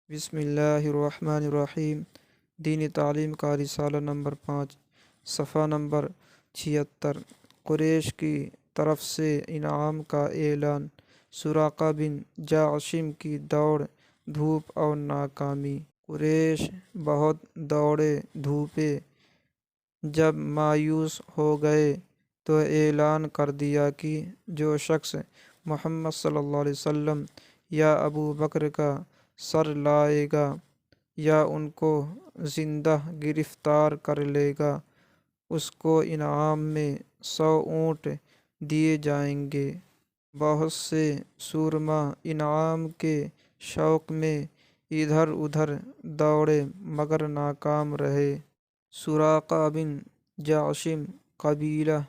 بسم اللہ الرحمن الرحیم۔ دینی تعلیم کا رسالہ نمبر 5، صفحہ نمبر 76۔ قریش کی طرف سے انعام کا اعلان۔ سراقہ بن جعشم کی دوڑ دھوپ اور ناکامی۔ قریش بہت دوڑے دھوپے، جب مایوس ہو گئے تو اعلان کر دیا کہ جو شخص محمد صلی اللہ علیہ وسلم یا ابو بکر کا سر لائے گا یا ان کو زندہ گرفتار کر لے گا، اس کو انعام میں 100 اونٹ دیے جائیں گے۔ بہت سے سورما انعام کے شوق میں ادھر ادھر دوڑے مگر ناکام رہے۔ سراقہ بن جعشم قبیلہ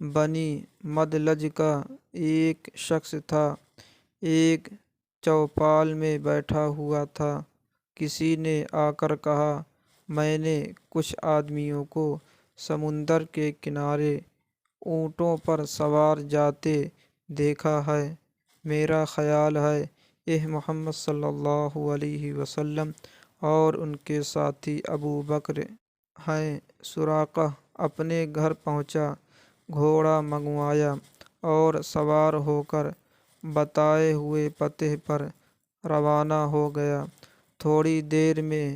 بنی مدلج کا ایک شخص تھا۔ ایک چوپال میں بیٹھا ہوا تھا۔ کسی نے آ کر کہا، میں نے کچھ آدمیوں کو سمندر کے کنارے اونٹوں پر سوار جاتے دیکھا ہے۔ میرا خیال ہے یہ محمد صلی اللہ علیہ وسلم اور ان کے ساتھی ابو بکر ہیں۔ سراقہ اپنے گھر پہنچا، گھوڑا منگوایا اور سوار ہو کر بتائے ہوئے پتے پر روانہ ہو گیا۔ تھوڑی دیر میں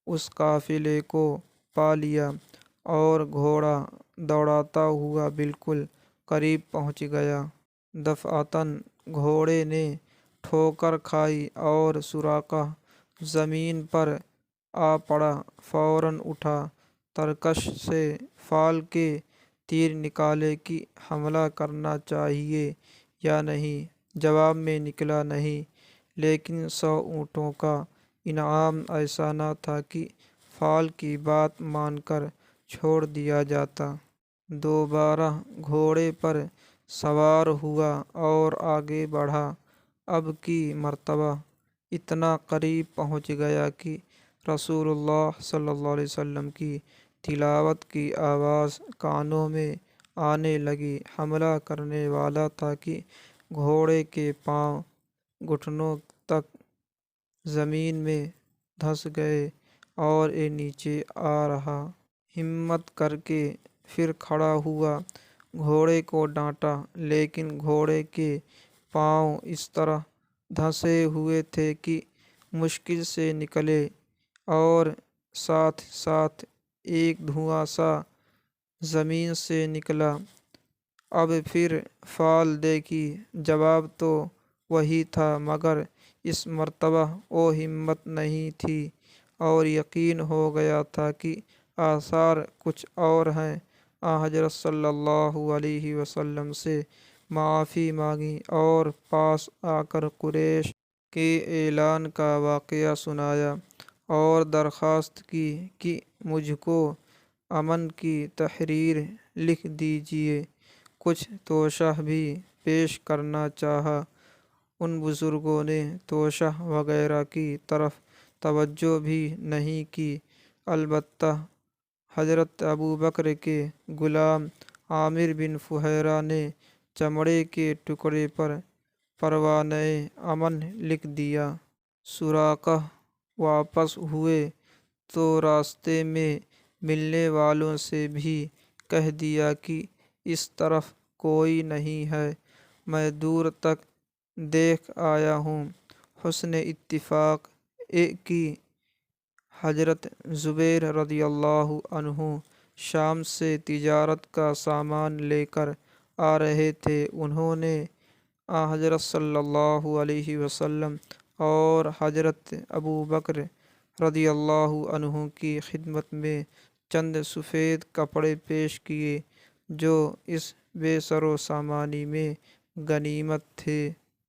اس قافلے کو پا لیا اور گھوڑا دوڑاتا ہوا بالکل قریب پہنچ گیا۔ دفعتاً گھوڑے نے ٹھوکر کھائی اور سراقہ زمین پر آ پڑا۔ فوراً اٹھا، ترکش سے فال کے تیر نکالے کہ حملہ کرنا چاہیے یا نہیں۔ جواب میں نکلا نہیں، لیکن 100 اونٹوں کا انعام ایسا نہ تھا کہ فال کی بات مان کر چھوڑ دیا جاتا۔ دوبارہ گھوڑے پر سوار ہوا اور آگے بڑھا۔ اب کی مرتبہ اتنا قریب پہنچ گیا کہ رسول اللہ صلی اللہ علیہ وسلم کی تلاوت کی آواز کانوں میں آنے لگی۔ حملہ کرنے والا تھا کہ گھوڑے کے پاؤں گھٹنوں تک زمین میں دھنس گئے اور یہ نیچے آ رہا۔ ہمت کر کے پھر کھڑا ہوا، گھوڑے کو ڈانٹا، لیکن گھوڑے کے پاؤں اس طرح دھنسے ہوئے تھے کہ مشکل سے نکلے اور ساتھ ساتھ ایک دھواں سا زمین سے نکلا۔ اب پھر فال دیکھی، جواب تو وہی تھا، مگر اس مرتبہ وہ ہمت نہیں تھی اور یقین ہو گیا تھا کہ آثار کچھ اور ہیں۔ حضرت صلی اللہ علیہ وسلم سے معافی مانگی اور پاس آ کر قریش کے اعلان کا واقعہ سنایا اور درخواست کی کہ مجھ کو امن کی تحریر لکھ دیجیے۔ کچھ توشہ بھی پیش کرنا چاہا۔ ان بزرگوں نے توشہ وغیرہ کی طرف توجہ بھی نہیں کی، البتہ حضرت ابو بکر کے غلام عامر بن فہیرہ نے چمڑے کے ٹکڑے پر پروانۂ امن لکھ دیا۔ سراقہ واپس ہوئے تو راستے میں ملنے والوں سے بھی کہہ دیا کہ اس طرف کوئی نہیں ہے، میں دور تک دیکھ آیا ہوں۔ حسن اتفاق یہ کہ حضرت زبیر رضی اللہ عنہ شام سے تجارت کا سامان لے کر آ رہے تھے۔ انہوں نے حضرت صلی اللہ علیہ وسلم اور حضرت ابو بکر رضی اللہ عنہ کی خدمت میں چند سفید کپڑے پیش کیے جو اس بے سر و سامانی میں غنیمت تھے۔